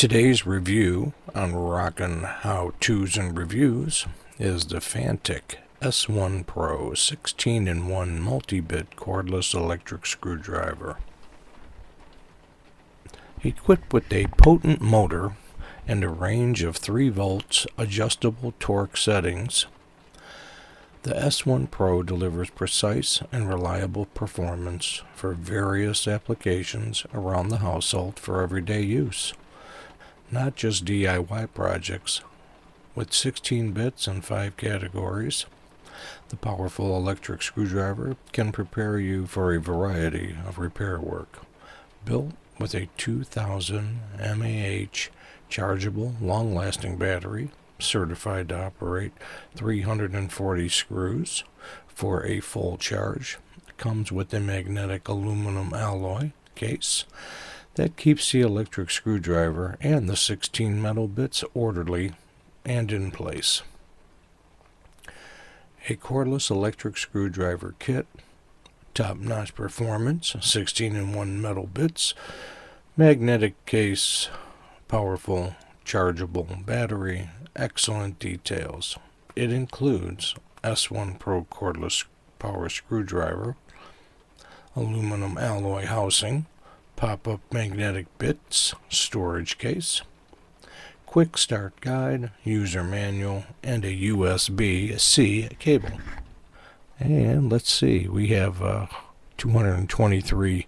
Today's review on Rockin' How-Tos and Reviews is the Fanttik S1 Pro 16-in-1 multi-bit cordless electric screwdriver. Equipped with a potent motor and a range of 3 volts adjustable torque settings, the S1 Pro delivers precise and reliable performance for various applications around the household for everyday use. Not just DIY projects. With 16 bits and 5 categories, the powerful electric screwdriver can prepare you for a variety of repair work. Built with a 2000 mAh chargeable, long-lasting battery, certified to operate 340 screws for a full charge, comes with a magnetic aluminum alloy case that keeps the electric screwdriver and the 16 metal bits orderly and in place. A cordless electric screwdriver kit, top-notch performance, 16-in-1 metal bits, magnetic case, powerful chargeable battery, excellent details. It includes S1 Pro cordless power screwdriver, aluminum alloy housing, pop-up magnetic bits, storage case, quick start guide, user manual, and a USB-C cable. And let's see, we have 223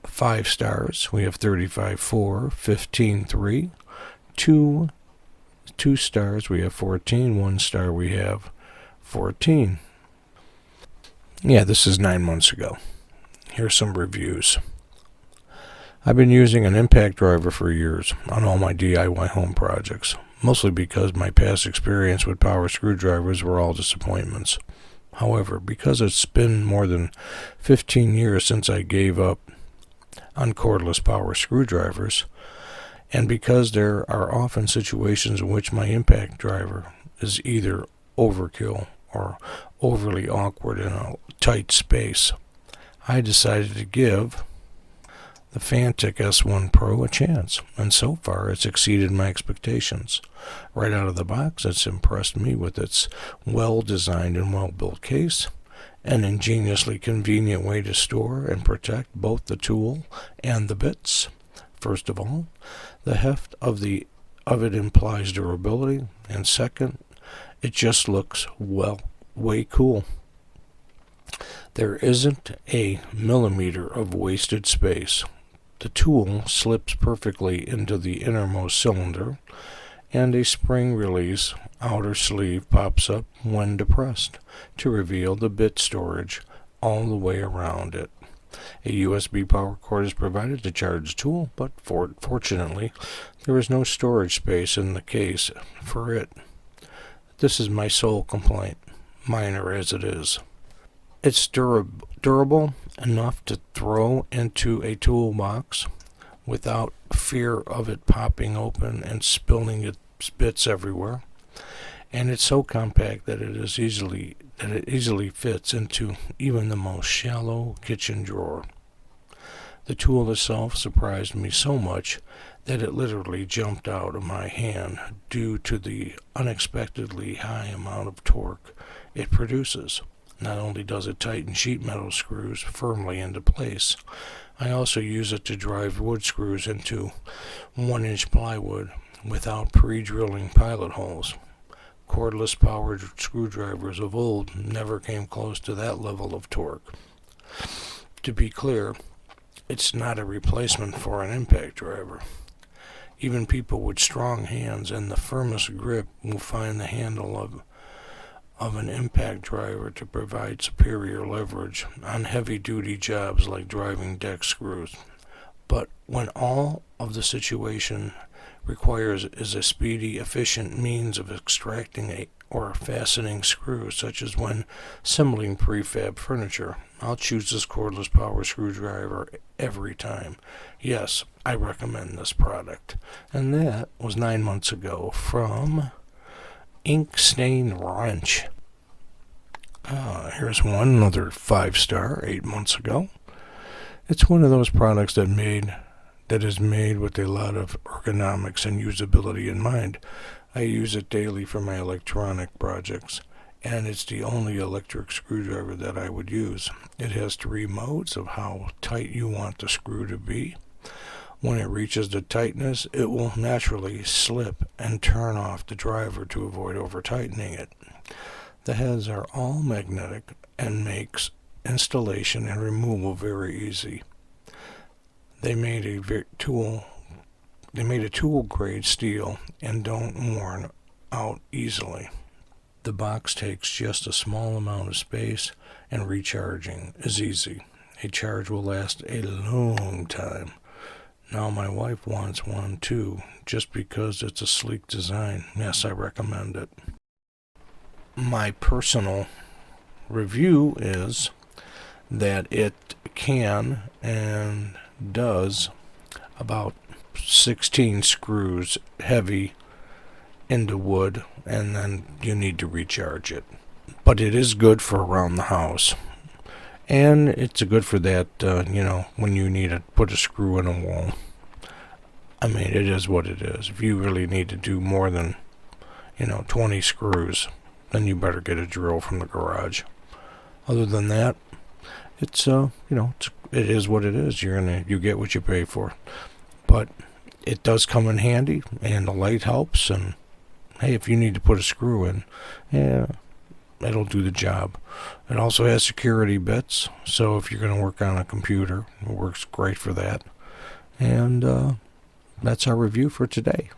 5 stars, we have 35 4, 15 3, 2 stars, we have 14, 1 star, we have 14. Yeah, this is 9 months ago. Here's some reviews. I've been using an impact driver for years on all my DIY home projects, mostly because my past experience with power screwdrivers were all disappointments. However, because it's been more than 15 years since I gave up on cordless power screwdrivers, and because there are often situations in which my impact driver is either overkill or overly awkward in a tight space, I decided to give the Fanttik S1 Pro a chance, and so far it's exceeded my expectations. Right out of the box, it's impressed me with its well-designed and well-built case, an ingeniously convenient way to store and protect both the tool and the bits. First of all, the heft of it implies durability, and second, it just looks, well, way cool. There isn't a millimeter of wasted space. The tool slips perfectly into the innermost cylinder, and a spring release outer sleeve pops up when depressed to reveal the bit storage all the way around it. A USB power cord is provided to charge the tool, but fortunately, there is no storage space in the case for it. This is my sole complaint, minor as it is. It's durable enough to throw into a toolbox without fear of it popping open and spilling its bits everywhere, and it's so compact that it easily fits into even the most shallow kitchen drawer. The tool itself surprised me so much that it literally jumped out of my hand due to the unexpectedly high amount of torque it produces. Not only does it tighten sheet metal screws firmly into place, I also use it to drive wood screws into 1-inch plywood without pre-drilling pilot holes. Cordless powered screwdrivers of old never came close to that level of torque. To be clear, it's not a replacement for an impact driver. Even people with strong hands and the firmest grip will find the handle of an impact driver to provide superior leverage on heavy-duty jobs like driving deck screws. But when all of the situation requires is a speedy, efficient means of extracting or fastening screws, such as when assembling prefab furniture, I'll choose this cordless power screwdriver every time. Yes, I recommend this product. And that was 9 months ago from Ink Stain Wrench. Here's another 5 star, 8 months ago. It's one of those products that made that is made with a lot of ergonomics and usability in mind. I use it daily for my electronic projects, and it's the only electric screwdriver that I would use. It has 3 modes of how tight you want the screw to be. When it reaches the tightness, it will naturally slip and turn off the driver to avoid over-tightening it. The heads are all magnetic and makes installation and removal very easy. They made a tool grade steel and don't worn out easily. The box takes just a small amount of space, and recharging is easy. A charge will last a long time. Now my wife wants one too, just because it's a sleek design. Yes, I recommend it. My personal review is that it can and does about 16 screws heavy into wood, and then you need to recharge it. But it is good for around the house. And it's good for that, when you need to put a screw in a wall. I mean, it is what it is. If you really need to do more than, 20 screws, then you better get a drill from the garage. Other than that, it is what it is. You get what you pay for. But it does come in handy, and the light helps, and hey, if you need to put a screw in, yeah, it'll do the job. It also has security bits, so if you're going to work on a computer, it works great for that. And that's our review for today.